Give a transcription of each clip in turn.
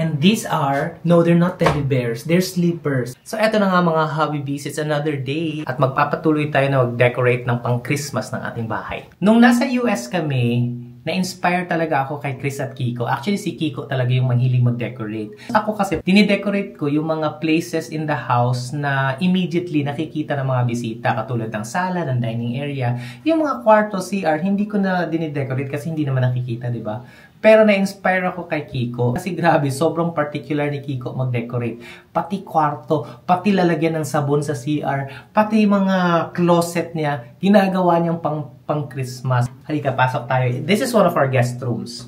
And these are, no, they're not teddy bears. They're sleepers. So, eto na nga mga hobby bees. It's another day. At magpapatuloy tayo na mag-decorate ng pang-Christmas ng ating bahay. Nung nasa US kami, na-inspire talaga ako kay Chris at Kiko. Actually, si Kiko talaga yung mahilig mag-decorate. Ako kasi, dinidecorate ko yung mga places in the house na immediately nakikita ng mga bisita. Katulad ng sala, ng dining area. Yung mga kwarto, CR, hindi ko na dinidecorate kasi hindi naman nakikita, di ba? Pero na-inspire ako kay Kiko. Kasi grabe, sobrang particular ni Kiko mag-decorate. Pati kwarto, pati lalagyan ng sabon sa CR, pati mga closet niya, ginagawa niyang pang-Christmas. Halika, pasok tayo. This is one of our guest rooms.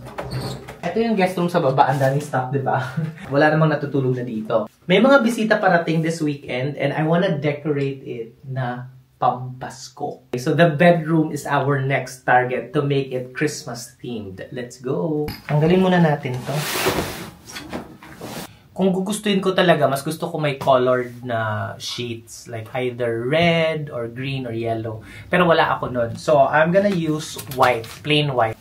Ito yung guest room sa baba. Ang daming stuff, di ba? Wala namang natutulog na dito. May mga bisita parating this weekend and I wanna decorate it na Pampasko. So the bedroom is our next target to make it Christmas themed. Let's go! Tanggalin muna natin to. Kung gugustuhin ko talaga, mas gusto ko may colored na sheets. Like either red or green or yellow. Pero wala ako nun. So I'm gonna use white. Plain white.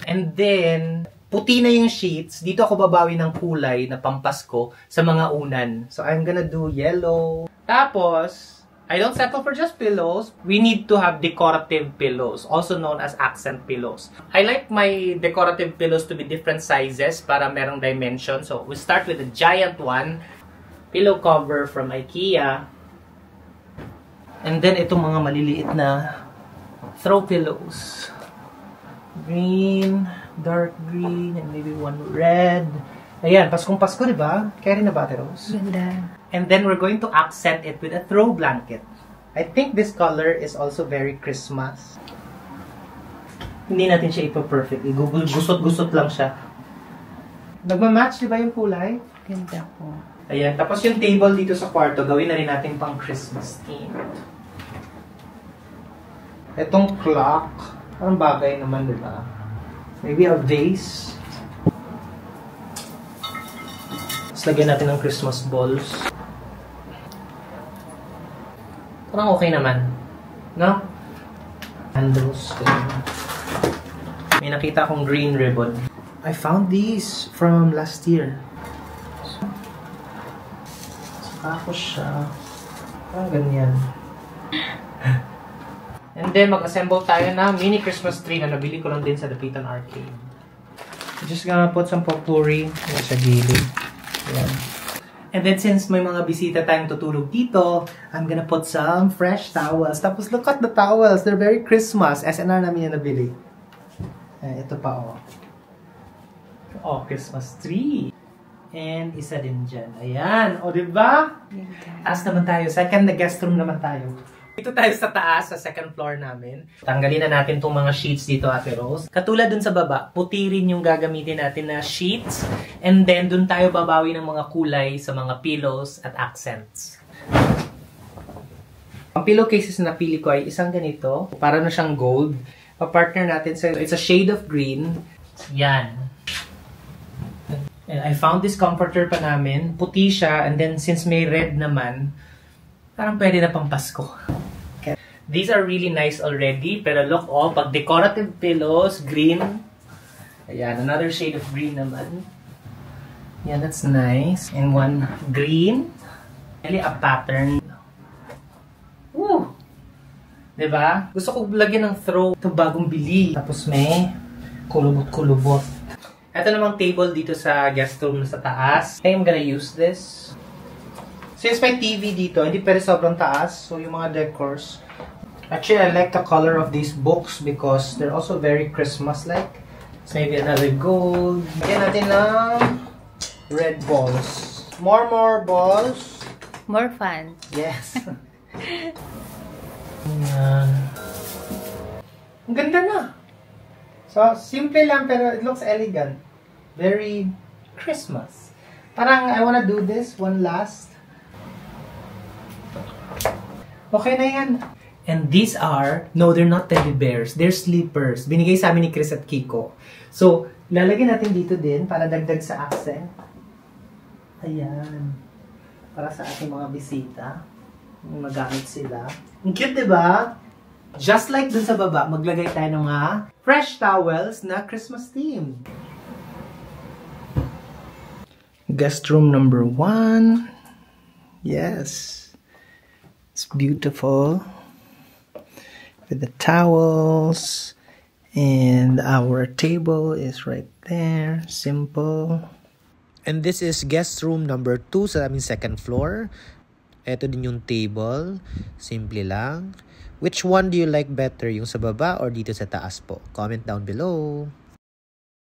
And then, puti na yung sheets. Dito ako babawi ng kulay na Pampasko sa mga unan. So I'm gonna do yellow. Tapos, I don't settle for just pillows. We need to have decorative pillows, also known as accent pillows. I like my decorative pillows to be different sizes para merong dimension. So, we start with a giant one. Pillow cover from IKEA. And then, itong mga maliliit na throw pillows. Green, dark green, and maybe one red. Ayan, Paskong Pasko, di ba? Kaya rin na ba, Ate Rose? Ganda. And then we're going to accent it with a throw blanket. I think this color is also very Christmas. Hindi natin siya ipa-perfect. Gusot-gusot lang siya. Nagmamatch, di ba yung kulay? Ganda po. Ayan, tapos yung table dito sa kwarto, gawin na rin natin pang Christmas theme. Etong clock, parang bagay naman, di ba? Maybe a vase. Tapos lagyan natin ng Christmas balls. Parang okay naman. No? Candles. May nakita akong green ribbon. I found these from last year. Tapos siya. Parang ganyan. And then, mag-assemble tayo na mini Christmas tree na nabili ko lang din sa Dapitan Arcade. Just gonna put some potpourri sa gilid. Ayan. And then, since may mga bisita tayong tutulog dito, I'm gonna put some fresh towels. Tapos, look at the towels. They're very Christmas. SNR namin yung nabili. Ito pa, oh. Oh, Christmas tree. And isa din dyan. Ayan. O, diba? Taas naman tayo. Second na guest room naman tayo. Dito tayo sa taas, sa second floor namin. Tanggalin na natin itong mga sheets dito, Ate Rose. Katulad dun sa baba, puti rin yung gagamitin natin na sheets. And then, dun tayo babawi ng mga kulay sa mga pillows at accents. Ang pillowcases na napili ko ay isang ganito. Para na siyang gold. Pa-partner natin sa, it's a shade of green. Yan. And I found this comforter pa namin. Puti siya. And then, since may red naman, parang pwede na pang Pasko. Okay. These are really nice already. Pero look, oh, pag decorative pillows, green. Ayan, another shade of green naman. Yeah, that's nice. And one green. Really a pattern. Woo! Diba? Gusto ko lagyan ng throw. Ito bagong bili. Tapos may kulubot-kulubot. Ito namang table dito sa guest room sa taas. I'm gonna use this. Since may TV dito, hindi pwede sobrang taas. So, yung mga decors. Actually, I like the color of these books because they're also very Christmas-like. So, maybe another gold. Lagyan natin ng red balls. More balls. More fun. Yes. Ayan. Ang ganda na. So, simple lang pero it looks elegant. Very Christmas. Parang, I wanna do this one last. Okay na yan. And these are, no, they're not teddy bears. They're sleepers. Binigay sa amin ni Chris at Kiko. So, lalagyan natin dito din para dagdag sa accent. Ayan. Para sa ating mga bisita. Magamit sila. Ang cute, diba? Just like dun sa baba, maglagay tayo ng mga fresh towels na Christmas theme. guest room number 1. Yes. It's beautiful. With the towels. And our table is right there. Simple. And this is guest room number 2 sa aming second floor. Ito din yung table. Simple lang. Which one do you like better? Yung sa baba or dito sa taas po? Comment down below.